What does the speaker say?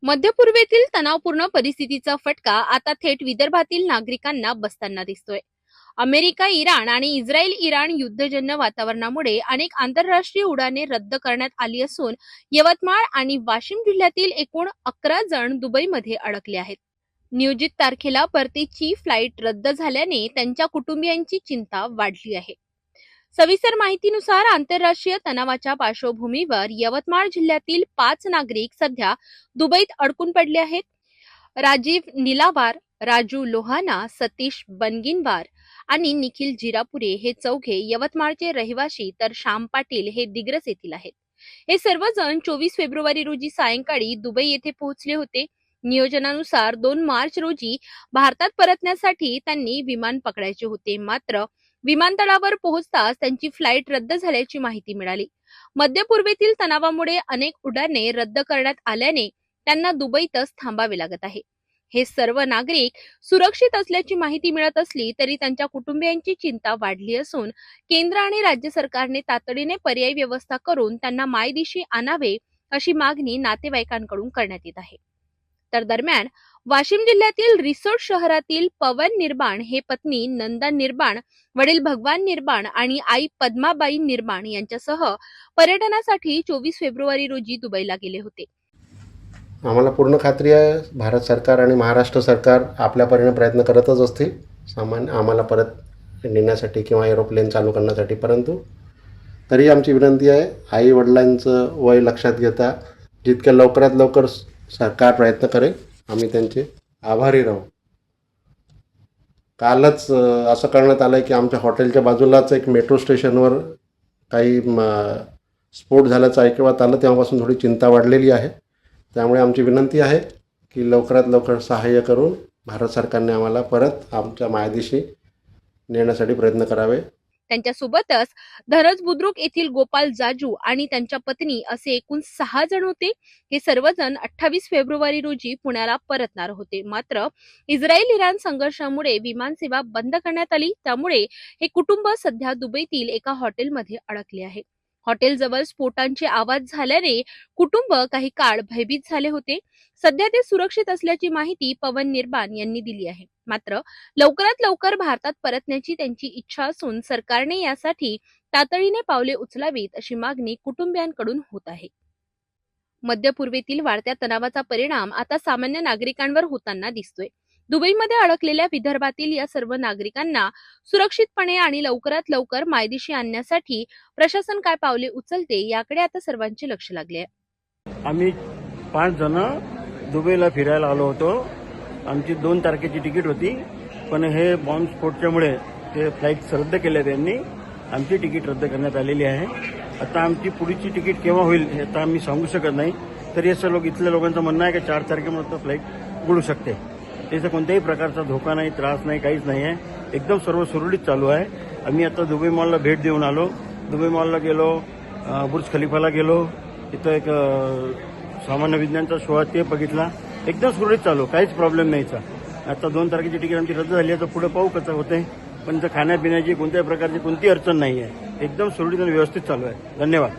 मध्य पूर्वेतील तणावपूर्ण परिस्थितीचा फटका आता थेट विदर्भातील नागरिकांना बसताना दिसतोय. अमेरिका, इराण आणि इस्रायल-इराण युद्धजन्य वातावरणामुळे अनेक आंतरराष्ट्रीय उड्डाणे रद्द करण्यात आली असून यवतमाळ आणि वाशिम जिल्ह्यातील एकूण 11 जण दुबईमध्ये अडकले आहेत. नियोजित तारखेला परतीची फ्लाईट रद्द झाल्याने त्यांच्या कुटुंबियांची चिंता वाढली आहे. सविस्तर माहितीनुसार आंतरराष्ट्रीय तणावाच्या पार्श्वभूमीवर यवतमाळ जिल्ह्यातील 5 नागरिक सध्या दुबईत अडकून पडले आहेत. राजीव निलावार, राजू लोहाना, सतीश बनगिनवार आणि निखिल जिरापुरे हे चौघे यवतमाळचे रहिवासी, तर श्याम पाटील हे दिग्रस येथील आहेत. हे सर्वजण 24 फेब्रुवारी रोजी सायंकाळी दुबई येथे पोहोचले होते. नियोजनानुसार 2 मार्च रोजी भारतात परतण्यासाठी त्यांनी विमान पकडायचे होते. मात्र विमानतळावर पोहोचताच त्यांची फ्लाईट रद्द झाल्याची माहिती मिळाली. मध्य पूर्वेतील तणावामुळे अनेक उड्डाणे रद्द करण्यात आल्याने त्यांना दुबईतच थांबावे लागत आहे. हे सर्व नागरिक सुरक्षित असल्याची माहिती मिळत असली तरी त्यांच्या कुटुंबियांची चिंता वाढली असून केंद्र आणि राज्य सरकारने तातडीने पर्यायी व्यवस्था करून त्यांना मायदेशी आणावे अशी मागणी नातेवाईकांकडून करण्यात येत आहे. तर दरम्यान वाशिम जिल्ह्यातील रिसोड शहरातील पवन निर्बाण हे पत्नी नंदा निर्बाण, वडील भगवान निर्बाण आणि आई पद्माबाई निर्बाण यांच्यासह पर्यटनासाठी 24 फेब्रुवारी रोजी दुबईला गेले होते. आम्हाला पूर्ण खात्री आहे भारत सरकार आणि महाराष्ट्र सरकार आपल्या परीने प्रयत्न करतच असतील सामान्य आम्हाला परत नेण्यासाठी किंवा एरोप्लेन चालू करण्यासाठी. परंतु तरी आमची विनंती आहे, आई वडिलांचं वय लक्षात घेता जितक्या लवकरात लवकर सरकार प्रयत्न करेल आम्ही त्यांचे आभारी राहू. कालच असं करण्यात आलं आहे की आमच्या हॉटेलच्या बाजूलाच एक मेट्रो स्टेशनवर काही स्फोट झाल्याचं ऐकण्यात आलं. तेव्हापासून थोडी चिंता वाढलेली आहे. त्यामुळे आमची विनंती आहे की लवकरात लवकर सहाय्य करून भारत सरकारने आम्हाला परत आमच्या मायदेशी नेण्यासाठी प्रयत्न करावे. त्यांच्यासोबतच धरज बुद्रुक येथील गोपाल जाजू आणि त्यांच्या पत्नी असे एकूण 6 जण होते. हे सर्वजण 28 फेब्रुवारी रोजी पुण्याला परतणार होते. मात्र इस्रायल-इराण संघर्षामुळे विमानसेवा बंद करण्यात आली. त्यामुळे हे कुटुंब सध्या दुबईतील एका हॉटेलमध्ये अडकले आहे. हॉटेलजवळ स्फोटांचे आवाज झाल्याने कुटुंब काही काळ भयभीत झाले होते. सध्या ते सुरक्षित असल्याची माहिती पवन निर्बाण यांनी दिली आहे. मात्र लवकरात लवकर भारतात परतण्याची त्यांची इच्छा असून सरकारने यासाठी तातडीने पावले उचलावीत अशी मागणी कुटुंबियांकडून होत आहे. मध्य पूर्वेतील वाढत्या तणावाचा परिणाम आता सामान्य नागरिकांवर होताना दिसतोय. दुबईमध्ये अडकलेल्या विदर्भातील या सर्व नागरिकांना सुरक्षितपणे आणि लवकरात लवकर मायदेशी आणण्यासाठी प्रशासन काय पावले उचलते याकडे आता सर्वांचे लक्ष लागले आहे. आम्ही 5 जण दुबईला फिरायला आलो होतो. आमची 2 तारखेची तिकीट होती, पण हे बॉम्ब स्फोटच्यामुळे ते फ्लाईट रद्द केल्या. त्यांनी आमची तिकीट रद्द करण्यात आलेली आहे. आता आमची पुढची तिकीट केव्हा होईल हे आता आम्ही सांगू शकत नाही. तरी असं इथल्या लोकांचं म्हणणं आहे की 4 तारखेपर्यंत फ्लाईट उडू शकते. त्याचा कोणत्याही प्रकारचा धोका नाही, त्रास नाही, काहीच नाही आहे. एकदम सर्व सुरळीत चालू आहे. आम्ही आता दुबई मॉलला भेट देऊन आलो. दुबई मॉलला गेलो, बुर्ज खलिफाला गेलो. तिथं एक सामान्य विज्ञानचा शो आहे ते बघितला. एकदम सुरळीत चालू, काहीच प्रॉब्लेम नाहीचा. आता 2 तारखेची तिकीट आमची रद्द झाली आहे, तर पुढे पाहू कसं होते. पण खाण्यापिण्याची कोणत्याही प्रकारची कोणती अडचण नाही आहे. एकदम सुरळीत आणि व्यवस्थित चालू आहे. धन्यवाद.